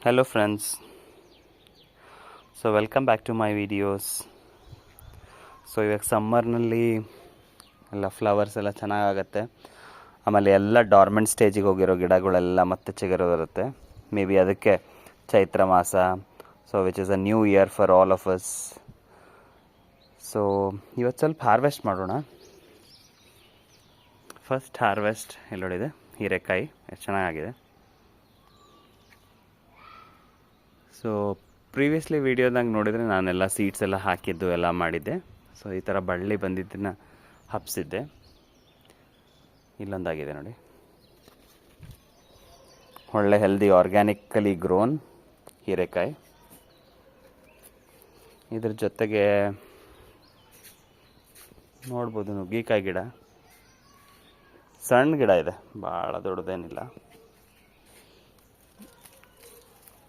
Hello friends, so welcome back to my videos. So ಇವಾಗ ಸಮ್ಮರ್ನಲ್ಲಿ ಎಲ್ಲ flowers ಎಲ್ಲ ಚೆನ್ನಾಗಾಗತ್ತೆ. ಆಮೇಲೆ ಎಲ್ಲ ಡಾರ್ಮೆಂಟ್ ಸ್ಟೇಜಿಗೆ ಹೋಗಿರೋ ಗಿಡಗಳೆಲ್ಲ ಮತ್ತೆ ಚಿಗುರು ಬರುತ್ತೆ. ಮೇ ಬಿ ಅದಕ್ಕೆ ಚೈತ್ರ ಮಾಸ, so which is a new year for all of us. So ಇವತ್ತು ಸ್ವಲ್ಪ ಹಾರ್ವೆಸ್ಟ್ ಮಾಡೋಣ. ಫಸ್ಟ್ ಹಾರ್ವೆಸ್ಟ್ ಇಲ್ಲಿ ನೋಡಿದೆ, ಹೀರೆಕಾಯಿ ಎಷ್ಟು ಚೆನ್ನಾಗಿದೆ. ಸೊ ಪ್ರೀವಿಯಸ್ಲಿ ವೀಡಿಯೋದಾಗ ನೋಡಿದರೆ ನಾನೆಲ್ಲ ಸೀಡ್ಸ್ ಎಲ್ಲ ಹಾಕಿದ್ದು ಎಲ್ಲ ಮಾಡಿದ್ದೆ. ಸೊ ಈ ಥರ ಬಳ್ಳಿ ಬಂದಿದ್ದನ್ನು ಹಬ್ಸಿದ್ದೆ. ಇಲ್ಲೊಂದಾಗಿದೆ ನೋಡಿ, ಒಳ್ಳೆ ಹೆಲ್ದಿ ಆರ್ಗ್ಯಾನಿಕಲಿ ಗ್ರೋನ್ ಹೀರೆಕಾಯಿ. ಇದ್ರ ಜೊತೆಗೆ ನೋಡ್ಬೋದು ನುಗ್ಗಿಕಾಯಿ ಗಿಡ, ಸಣ್ಣ ಗಿಡ ಇದೆ, ಭಾಳ ದೊಡ್ಡದೇನಿಲ್ಲ.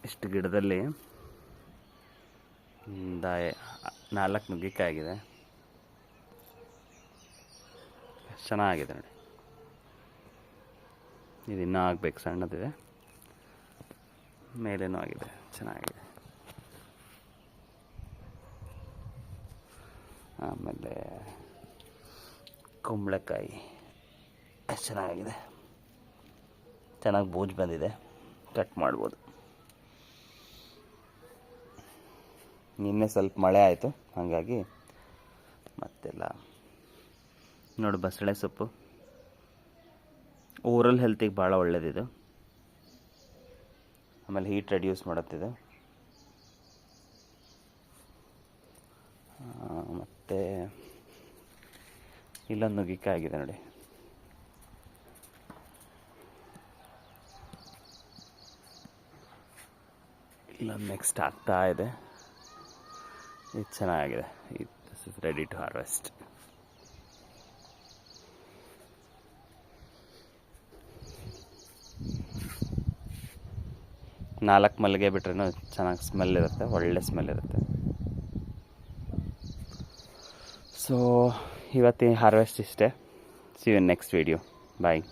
ಇಷ್ಟು ಗಿಡದಲ್ಲಿ 4 ನುಗ್ಗಿಕಾಯಿ ಆಗಿದೆ. ಚೆನ್ನಾಗಿದೆ ನೋಡಿ. ಇದು ಇನ್ನೂ ಆಗಬೇಕು, ಸಣ್ಣದಿದೆ, ಮೇಲೇನೂ ಆಗಿದೆ, ಚೆನ್ನಾಗಿದೆ. ಆಮೇಲೆ ಕುಂಬಳಕಾಯಿ ಎಷ್ಟು ಚೆನ್ನಾಗಿದೆ, ಚೆನ್ನಾಗಿ ಬೂಜು ಬಂದಿದೆ, ಕಟ್ ಮಾಡ್ಬೋದು. ನಿನ್ನೆ ಸ್ವಲ್ಪ ಮಳೆ ಆಯಿತು, ಹಾಗಾಗಿ ಮತ್ತೆಲ್ಲ ನೋಡಿ. ಬಸಳೆ ಸೊಪ್ಪು ಓರಲ್ ಹೆಲ್ತಿಗೆ ಭಾಳ ಒಳ್ಳೆಯದಿದು. ಆಮೇಲೆ ಹೀಟ್ ರೆಡ್ಯೂಸ್ ಮಾಡುತ್ತಿದೆ. ಮತ್ತು ಇಲ್ಲೊಂದು ನುಗ್ಗಿಕಾಯಿ ಆಗಿದೆ ನೋಡಿ. ಇಲ್ಲೊಂದು ನೆಕ್ಸ್ಟ್ ಆಗ್ತಾ ಇದೆ. ಇದು ಚೆನ್ನಾಗಿದೆ. This is ready to harvest. ನಾಲ್ಕು ಮಲ್ಲಿಗೆ ಬಿಟ್ರೂ ಚೆನ್ನಾಗಿ ಸ್ಮೆಲ್ ಇರುತ್ತೆ, ಒಳ್ಳೆ ಸ್ಮೆಲ್ ಇರುತ್ತೆ. ಸೊ ಇವತ್ತಿನ ಹಾರ್ವೆಸ್ಟ್ ಇಷ್ಟೇ. See you in next video. Bye.